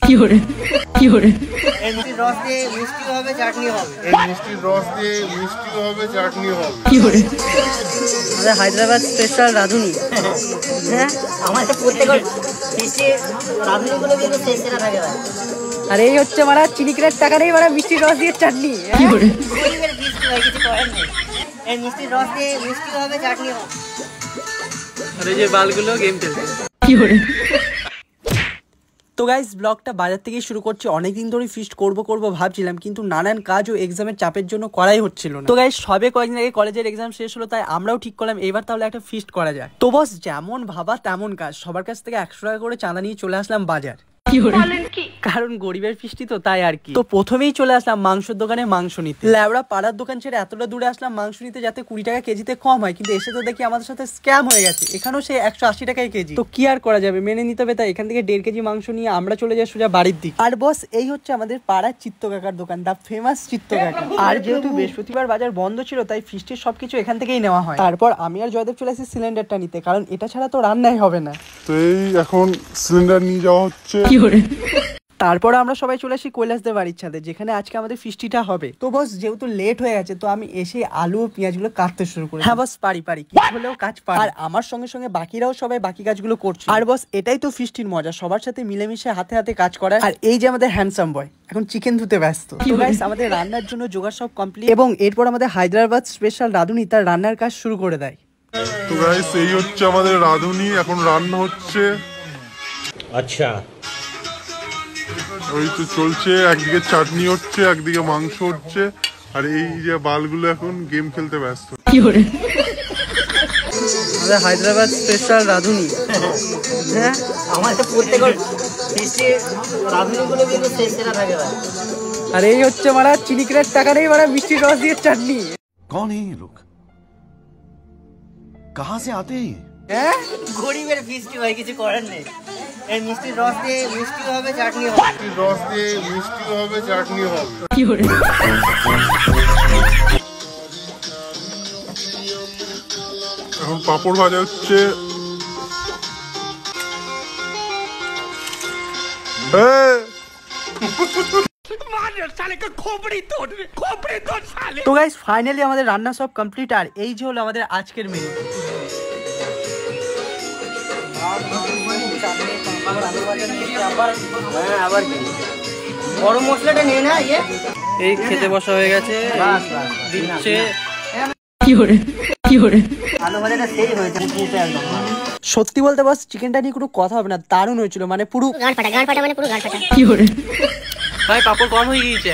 এই মিষ্টির রস দিয়ে মিষ্টিও হবে, চাটনি হবে। এই মিষ্টির রস দিয়ে মিষ্টিও হবে, চাটনি হবে। আমাদের হায়দ্রাবাদ স্পেশাল রাঁধুনি। হ্যাঁ, আমাদের প্রত্যেকের ফিস্টে রাঁধুনিগুলো কিন্তু সেরা থাকে। আর এই হচ্ছে মারা চিনিকের টাকা নেই মারা মিষ্টির রস দিয়ে চাটনি। গরিবের ফিস্ট ভাই, কিছু করার নেই। এই মিষ্টির রস দিয়ে মিষ্টিও হবে, চাটনি হবে। আর এই যে বালগুলো গেম খেলছে। তো গাইস ব্লগটা বাজার থেকেই শুরু করছি। অনেকদিন ধরে ফিস্ট করবো ভাবছিলাম, কিন্তু নানান কাজ ও এক্সামের চাপের জন্য করাই হচ্ছিল না। তো গাইস সবে কয়েকদিন আগে কলেজের এক্সাম শেষ হলো, তাই আমরাও ঠিক করলাম এবার তাহলে একটা ফিস্ট করা যায়। তো বস যেমন ভাবা তেমন কাজ, সবার কাছ থেকে 100 টাকা করে চাঁদা নিয়ে চলে আসলাম বাজার। কারণ গরিবের ফিস্টি তো, তাই আর কি। তো প্রথমেই চলে আসলাম মাংসের দোকানে মাংস নিতে। ল্যাবড়া পাড়ার দোকান ছেড়ে এতটা দূরে আসলাম মাংস নিতে, যাতে 20 টাকা কেজিতে কম হয়, কিন্তু এসে তো দেখি আমাদের সাথে স্ক্যাম হয়ে গেছে। এখানেও সে 180 টাকায় কেজি। তো কি আর করা যাবে, মেনে নিতে হবে। তাই এখান থেকে 1.5 কেজি মাংস নিয়ে আমরা চলে যাই সোজা বাড়ির দিকে। আর বস এই হচ্ছে আমাদের পাড়ার চিত্ত কাকার দোকান, দা ফেমাস চিত্ত কাকা। আর যেহেতু বৃহস্পতিবার বাজার বন্ধ ছিল, তাই ফিস্টের সবকিছু এখান থেকেই নেওয়া হয়। তারপর আমি আর জয়দেব চলে আসি সিলিন্ডারটা নিতে, কারণ এটা ছাড়া তো রান্নাই হবে না। তো এই এখন সিলিন্ডার নিয়ে যাওয়া হচ্ছে। তারপর আমরা সবাই চলে আসি কৈলাসদের বাড়ির ছাদে, যেখানে আজকে আমাদের ফিস্টিটা হবে। তো বস যেহেতু লেট হয়ে গেছে, তো আমি এসে আলু ও পেঁয়াজগুলো কাটতে শুরু করি। হ্যাঁ বস পারি কিছু হলেও কাজ পারি। আর আমার সঙ্গে সঙ্গে বাকিরাও সবাই বাকি কাজগুলো করছে। আর বস এটাই তো ফিস্টির মজা, সবার সাথে মিলেমিশে হাতে হাতে কাজ করা। আর এই যে আমাদের হ্যান্ডসাম বয় এখন চিকেন ধুতে ব্যস্ত। তো গাইস আমাদের রান্নার জন্য জোগাড় সব কমপ্লিট, এবং এরপর আমাদের হায়দ্রাবাদ স্পেশাল রাঁধুনি তার রান্নার কাজ শুরু করে দেয়। তো গাইস এই হচ্ছে আমাদের রাঁধুনি, এখন রান্না হচ্ছে। আচ্ছা ওই তো চলছে, একদিকে চাটনি হচ্ছে, একদিকে মাংস হচ্ছে, আর এই যে বালগুলো এখন গেম খেলতে ব্যস্ত। আমাদের হায়দ্রাবাদ স্পেশাল রাঁধুনি। হ্যাঁ, আমাদের প্রত্যেকের ফিস্টে রাঁধুনিগুলো কিন্তু সেরা থাকে। আর এই হচ্ছে মারা চিনিকের টাকা নেই মারা মিষ্টির রস দিয়ে চাটনি। कौन है ये लोग? कहाँ से आते हैं? হ্যাঁ, গরিবের ফিস্ট ভাই, কিছু করার নেই। এই মিষ্টির রস দিয়ে মিষ্টিও হবে, চাটনি হবে। মিষ্টির রস দিয়ে মিষ্টিও হবে, চাটনি হবে। এখন পাঁপড় ভাজা হচ্ছে। তো গাইস ফাইনালি আমাদের রান্না সব কমপ্লিট, আর এই যে হলো আমাদের আজকের মেনু। আবার কি গরম মশলাটা নিয়ে না, এই খেতে বসা হয়ে গেছে, দিচ্ছে। আলু ভাজাটা সেই হয়েছে একদম। সত্যি বলতে বস চিকেনটা নিয়ে কোনো কথা হবে না, দারুণ হয়েছিল, মানে পুরো গান ফাটা মানে পুরো গান ফাটা। ভাই পাপড় কম হয়ে গিয়েছে।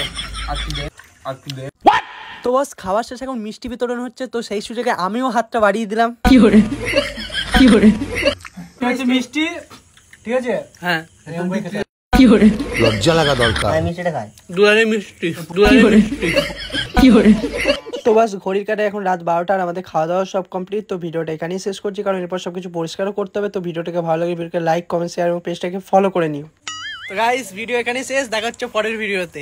তো বস খাওয়ার শেষে এখন মিষ্টি বিতরণ হচ্ছে, তো সেই সুযোগে আমিও হাতটা বাড়িয়ে দিলাম। মিষ্টি ঠিক আছে, হ্যাঁ লজ্জা লাগা দরকার। মিষ্টিটা খায় দুয়ারে মিষ্টি। তো বাস ঘড়ির কাটায় এখন রাত 12টা, আর আমাদের খাওয়া দাওয়া সব কমপ্লিট। তো ভিডিওটা এখানেই শেষ করছি, কারণ এরপর সবকিছু পরিষ্কারও করতে হবে। তো ভিডিওটাকে ভালো লাগে ভিডিওকে লাইক কমেন্ট শেয়ার এবং পেজটাকে ফলো করে নিও। তো গাইস ভিডিও এখানেই শেষ, দেখা হচ্ছে পরের ভিডিওতে।